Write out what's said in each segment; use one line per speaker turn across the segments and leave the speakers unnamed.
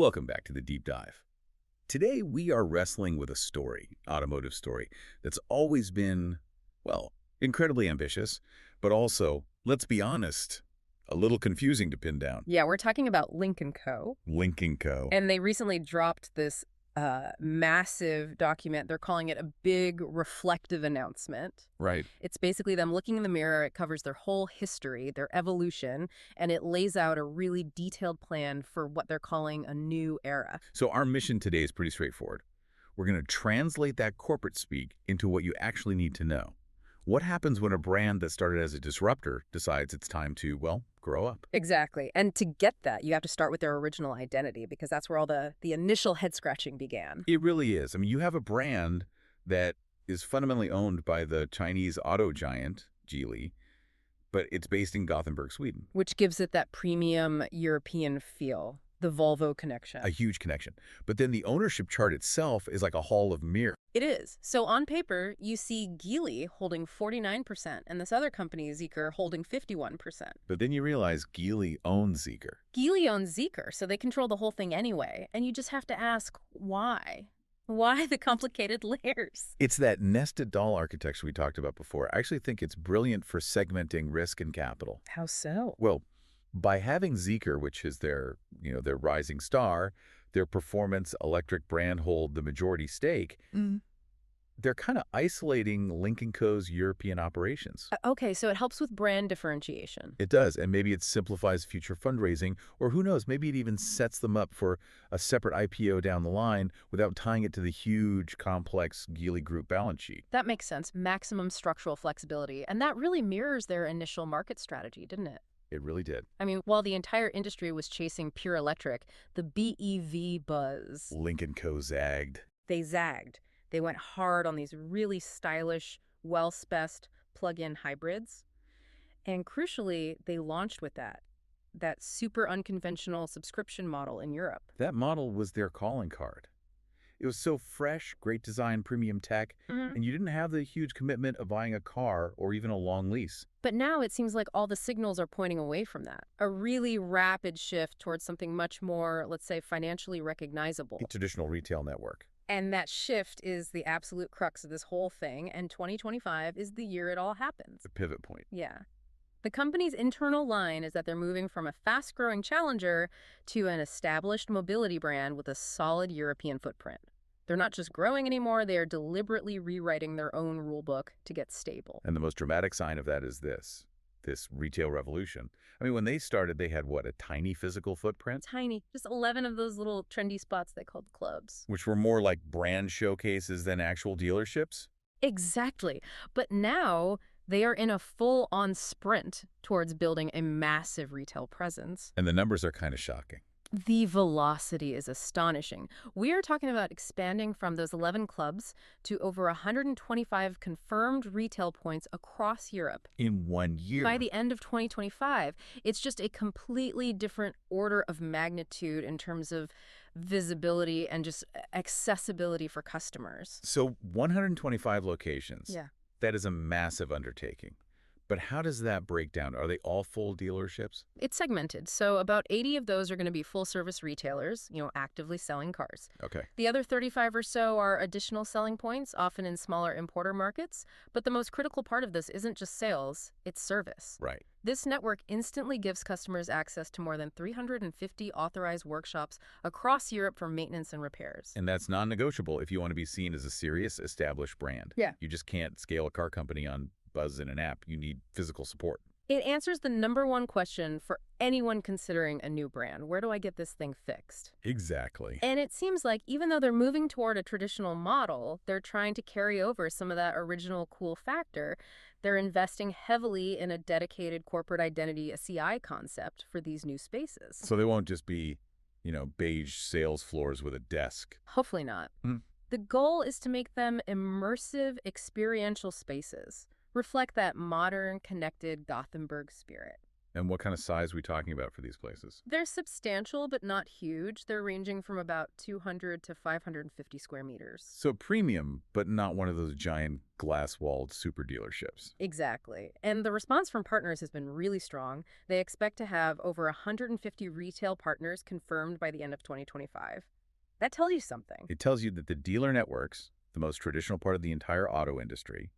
Welcome back to the Deep Dive. Today we are wrestling with a story, automotive story, that's always been, well, incredibly ambitious, but also, let's be honest, a little confusing to pin down.
Yeah, we're talking about Lynk & Co.
Lynk & Co.
And they recently dropped this massive document. They're calling it a big reflective announcement.
Right.
It's basically them looking in the mirror. It covers their whole history, their evolution, and it lays out a really detailed plan for what they're calling a new era.
So our mission today is pretty straightforward. We're going to translate that corporate speak into what you actually need to know. What happens when a brand that started as a disruptor decides it's time to, well, grow up?
Exactly. And to get that, you have to start with their original identity because that's where all the initial head-scratching began.
It really is. I mean, you have a brand that is fundamentally owned by the Chinese auto giant, Geely, but it's based in Gothenburg, Sweden.
Which gives it that premium European feel, the Volvo connection.
A huge connection. But then the ownership chart itself is like a hall of mirrors.
It is. So on paper, you see Geely holding 49% and this other company, Zeekr, holding 51%.
But then you realize Geely owns Zeekr.
Geely owns Zeekr, so they control the whole thing anyway. And you just have to ask, why? Why the complicated layers?
It's that nested doll architecture we talked about before. I actually think it's brilliant for segmenting risk and capital.
How so?
Well, by having Zeekr, which is their rising star, their performance electric brand hold the majority stake, they're kind of isolating Lynk & Co.'s European operations.
Okay, so it helps with brand differentiation.
It does, and maybe it simplifies future fundraising, or who knows, maybe it even sets them up for a separate IPO down the line without tying it to the huge, complex Geely Group balance sheet.
That makes sense. Maximum structural flexibility. And that really mirrors their initial market strategy, didn't it?
It really did.
I mean, while the entire industry was chasing pure electric, the BEV buzz,
Lynk & Co. zagged.
they zagged. They went hard on these really stylish, well-spec'd plug-in hybrids. And crucially, they launched with that super unconventional subscription model in Europe.
That model was their calling card. It was so fresh, great design, premium tech, and you didn't have the huge commitment of buying a car or even a long lease.
But now it seems like all the signals are pointing away from that. A really rapid shift towards something much more, let's say, financially recognizable.
A traditional retail network.
And that shift is the absolute crux of this whole thing, and 2025 is the year it all happens.
The pivot point.
Yeah. The company's internal line is that they're moving from a fast-growing challenger to an established mobility brand with a solid European footprint. They're not just growing anymore, they are deliberately rewriting their own rulebook to get stable.
And the most dramatic sign of that is this retail revolution. I mean, when they started, they had, what, a tiny physical footprint?
Tiny. Just 11 of those little trendy spots they called clubs.
Which were more like brand showcases than actual dealerships?
Exactly. But now they are in a full-on sprint towards building a massive retail presence.
And the numbers are kind of shocking.
The velocity is astonishing. We are talking about expanding from those 11 clubs to over 125 confirmed retail points across Europe.
In 1 year.
By the end of 2025, it's just a completely different order of magnitude in terms of visibility and just accessibility for customers.
So 125 locations.
Yeah.
That is a massive undertaking. But how does that break down? Are they all full dealerships?
It's segmented, so about 80 of those are going to be full-service retailers, actively selling cars.
Okay.
The other 35 or so are additional selling points, often in smaller importer markets. But the most critical part of this isn't just sales, it's service.
Right.
This network instantly gives customers access to more than 350 authorized workshops across Europe for maintenance and repairs.
And that's non-negotiable if you want to be seen as a serious, established brand.
Yeah.
You just can't scale a car company on buzz in an app. You need physical support.
It answers the #1 question for anyone considering a new brand. Where do I get this thing fixed?
Exactly.
And it seems like even though they're moving toward a traditional model, they're trying to carry over some of that original cool factor. They're investing heavily in a dedicated corporate identity, a CI concept for these new spaces.
So they won't just be, beige sales floors with a desk.
Hopefully not. The goal is to make them immersive, experiential spaces. Reflect that modern, connected Gothenburg spirit.
And what kind of size are we talking about for these places?
They're substantial but not huge. They're ranging from about 200 to 550 square meters.
So premium, but not one of those giant glass-walled super dealerships.
Exactly. And the response from partners has been really strong. They expect to have over 150 retail partners confirmed by the end of 2025. That tells you something.
It tells you that the dealer networks, the most traditional part of the entire auto industry,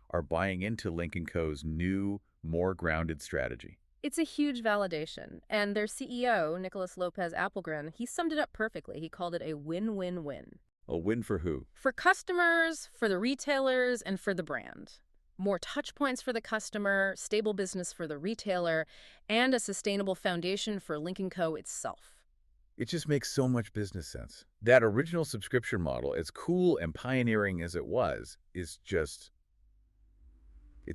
are buying into Lynk & Co.'s new, more grounded strategy.
It's a huge validation. And their CEO, Nicholas Lopez Appelgren, he summed it up perfectly. He called it a win-win-win.
A win for who?
For customers, for the retailers, and for the brand. More touch points for the customer, stable business for the retailer, and a sustainable foundation for Lynk & Co. itself.
It just makes so much business sense. That original subscription model, as cool and pioneering as it was, it's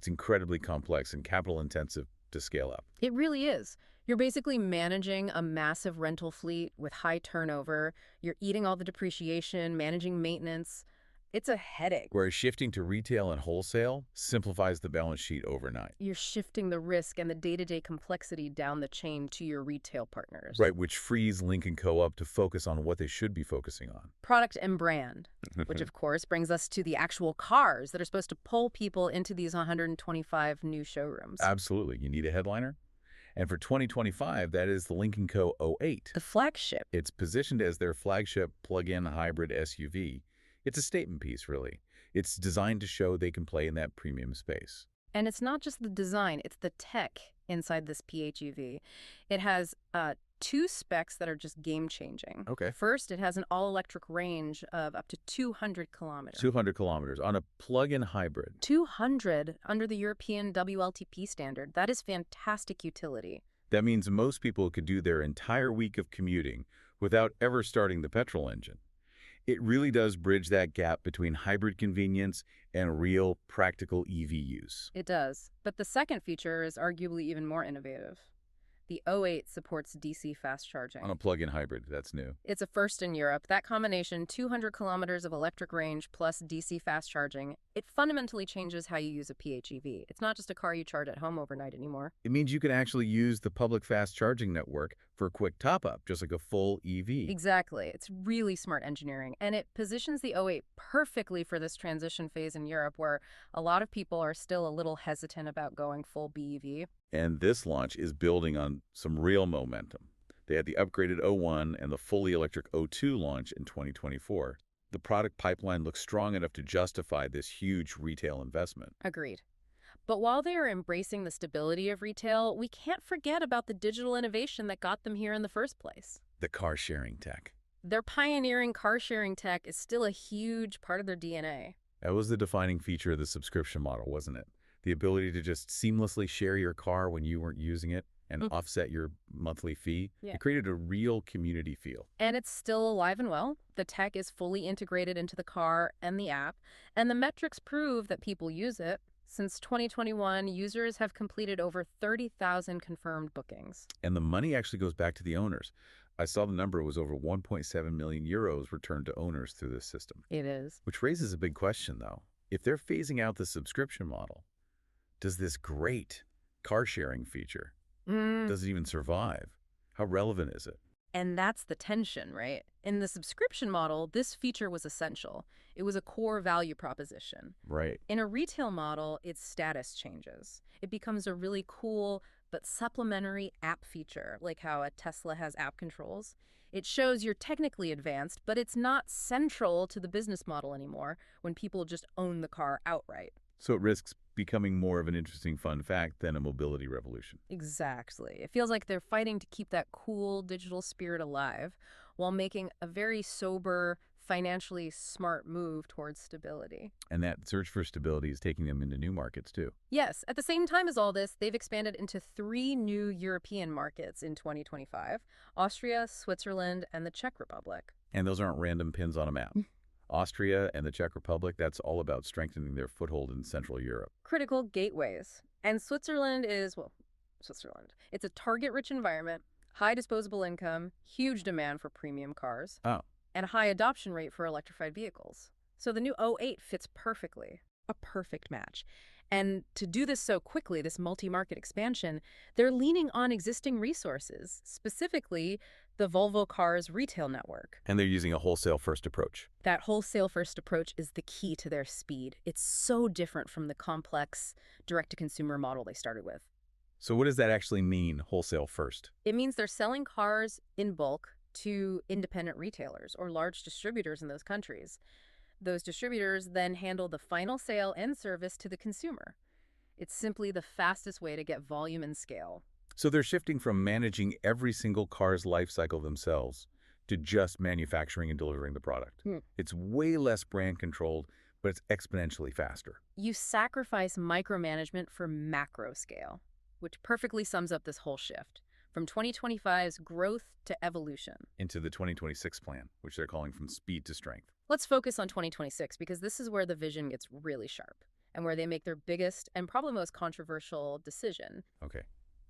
incredibly complex and capital intensive to scale up.
It really is. You're basically managing a massive rental fleet with high turnover. You're eating all the depreciation, managing maintenance. It's a headache.
Whereas shifting to retail and wholesale simplifies the balance sheet overnight.
You're shifting the risk and the day-to-day complexity down the chain to your retail partners.
Right, which frees Lynk & Co. up to focus on what they should be focusing on.
Product and brand, which of course brings us to the actual cars that are supposed to pull people into these 125 new showrooms.
Absolutely. You need a headliner? And for 2025, that is the Lynk & Co. 08.
The flagship.
It's positioned as their flagship plug-in hybrid SUV. It's a statement piece, really. It's designed to show they can play in that premium space.
And it's not just the design, it's the tech inside this PHEV. It has two specs that are just game-changing.
Okay.
First, it has an all-electric range of up to 200 kilometers.
200 kilometers on a plug-in hybrid.
200 under the European WLTP standard. That is fantastic utility.
That means most people could do their entire week of commuting without ever starting the petrol engine. It really does bridge that gap between hybrid convenience and real practical EV use.
It does. But the second feature is arguably even more innovative. The O8 supports DC fast charging.
On a plug-in hybrid, that's new.
It's a first in Europe. That combination, 200 kilometers of electric range plus DC fast charging, it fundamentally changes how you use a PHEV. It's not just a car you charge at home overnight anymore.
It means you can actually use the public fast charging network for a quick top-up, just like a full EV.
Exactly. It's really smart engineering, and it positions the O8 perfectly for this transition phase in Europe where a lot of people are still a little hesitant about going full BEV.
And this launch is building on some real momentum. They had the upgraded O1 and the fully electric O2 launch in 2024. The product pipeline looks strong enough to justify this huge retail investment.
Agreed. But while they are embracing the stability of retail, we can't forget about the digital innovation that got them here in the first place.
The car-sharing tech.
Their pioneering car-sharing tech is still a huge part of their DNA.
That was the defining feature of the subscription model, wasn't it? The ability to just seamlessly share your car when you weren't using it and offset your monthly fee.
Yeah.
It created a real community feel.
And it's still alive and well. The tech is fully integrated into the car and the app, and the metrics prove that people use it. Since 2021, users have completed over 30,000 confirmed bookings.
And the money actually goes back to the owners. I saw the number was over 1.7 million euros returned to owners through this system.
It is.
Which raises a big question, though. If they're phasing out the subscription model, does this great car-sharing feature, does it even survive? How relevant is it?
And that's the tension, right? In the subscription model, this feature was essential. It was a core value proposition.
Right.
In a retail model, its status changes. It becomes a really cool but supplementary app feature, like how a Tesla has app controls. It shows you're technically advanced, but it's not central to the business model anymore when people just own the car outright.
So it risks becoming more of an interesting fun fact than a mobility revolution.
Exactly. It feels like they're fighting to keep that cool digital spirit alive while making a very sober, financially smart move towards stability.
And that search for stability is taking them into new markets, too.
Yes. At the same time as all this, they've expanded into 3 new European markets in 2025: Austria, Switzerland, and the Czech Republic.
And those aren't random pins on a map. Austria and the Czech Republic, that's all about strengthening their foothold in Central Europe.
Critical gateways. And Switzerland is, well, Switzerland. It's a target-rich environment, high disposable income, huge demand for premium cars,
Oh.
and a high adoption rate for electrified vehicles. So the new O8 fits perfectly. a perfect match. And to do this so quickly, this multi-market expansion, they're leaning on existing resources, specifically the Volvo Cars retail network.
And they're using a wholesale-first approach.
That wholesale-first approach is the key to their speed. It's so different from the complex direct-to-consumer model they started with.
So what does that actually mean, wholesale first?
It means they're selling cars in bulk to independent retailers or large distributors in those countries. Those distributors then handle the final sale and service to the consumer. It's simply the fastest way to get volume and scale.
So they're shifting from managing every single car's life cycle themselves to just manufacturing and delivering the product. It's way less brand controlled, but it's exponentially faster.
You sacrifice micromanagement for macro scale, which perfectly sums up this whole shift, from 2025's growth to evolution.
Into the 2026 plan, which they're calling from speed to strength.
Let's focus on 2026 because this is where the vision gets really sharp and where they make their biggest and probably most controversial decision.
Okay.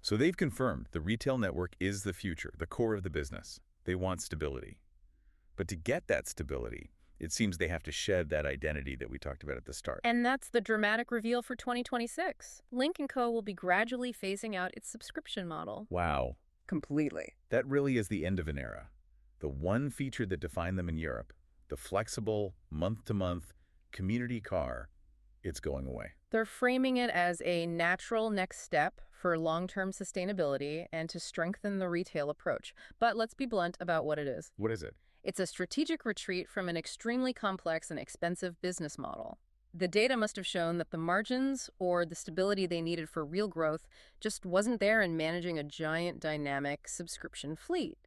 So they've confirmed the retail network is the future, the core of the business. They want stability. But to get that stability, it seems they have to shed that identity that we talked about at the start.
And that's the dramatic reveal for 2026. Lynk & Co. will be gradually phasing out its subscription model.
Wow.
Completely.
That really is the end of an era. The one feature that defined them in Europe, the flexible, month-to-month, community car, it's going away.
They're framing it as a natural next step for long-term sustainability and to strengthen the retail approach. But let's be blunt about what it is.
What is it?
It's a strategic retreat from an extremely complex and expensive business model. The data must have shown that the margins or the stability they needed for real growth just wasn't there in managing a giant dynamic subscription fleet.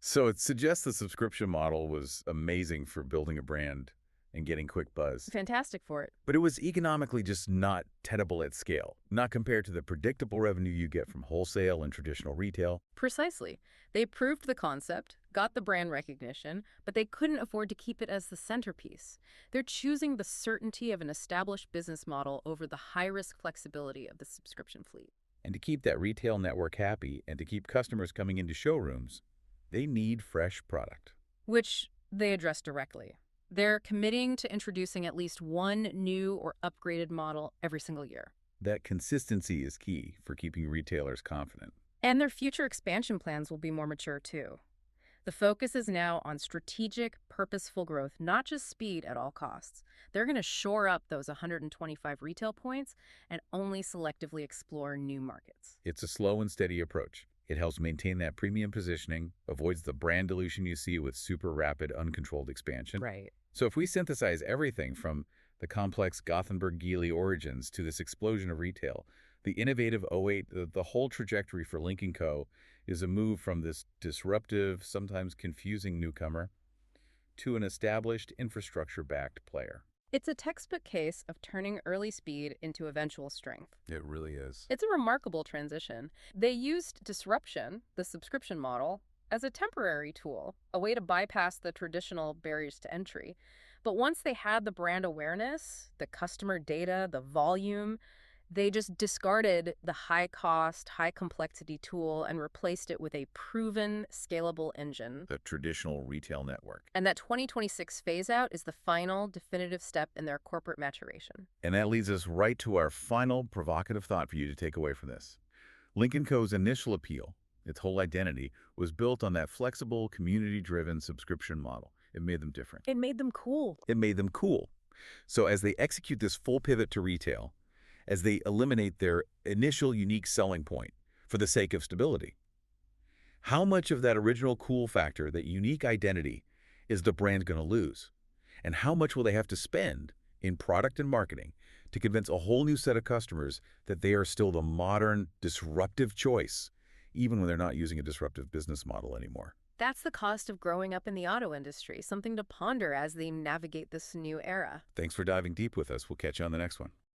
So it suggests the subscription model was amazing for building a brand and getting quick buzz.
Fantastic for it.
But it was economically just not tenable at scale, not compared to the predictable revenue you get from wholesale and traditional retail.
Precisely. They proved the concept, got the brand recognition, but they couldn't afford to keep it as the centerpiece. They're choosing the certainty of an established business model over the high-risk flexibility of the subscription fleet.
And to keep that retail network happy and to keep customers coming into showrooms, they need fresh product.
Which they address directly. They're committing to introducing at least one new or upgraded model every single year.
That consistency is key for keeping retailers confident.
And their future expansion plans will be more mature too. The focus is now on strategic, purposeful growth, not just speed at all costs. They're going to shore up those 125 retail points and only selectively explore new markets.
It's a slow and steady approach. It helps maintain that premium positioning, avoids the brand dilution you see with super rapid, uncontrolled expansion.
Right.
So if we synthesize everything from the complex Gothenburg-Geely origins to this explosion of retail, the innovative '08, the whole trajectory for Lynk & Co. is a move from this disruptive, sometimes confusing newcomer to an established, infrastructure-backed player.
It's a textbook case of turning early speed into eventual strength.
It really is.
It's a remarkable transition. They used disruption, the subscription model, as a temporary tool, a way to bypass the traditional barriers to entry. But once they had the brand awareness, the customer data, the volume, they just discarded the high-cost, high-complexity tool and replaced it with a proven, scalable engine.
The traditional retail network.
And that 2026 phase-out is the final, definitive step in their corporate maturation.
And that leads us right to our final provocative thought for you to take away from this. Lynk & Co.'s initial appeal, its whole identity, was built on that flexible, community-driven subscription model. It made them different.
It made them cool.
It made them cool. So as they execute this full pivot to retail, as they eliminate their initial unique selling point for the sake of stability, how much of that original cool factor, that unique identity, is the brand going to lose? And how much will they have to spend in product and marketing to convince a whole new set of customers that they are still the modern, disruptive choice, even when they're not using a disruptive business model anymore?
That's the cost of growing up in the auto industry, something to ponder as they navigate this new era.
Thanks for diving deep with us. We'll catch you on the next one.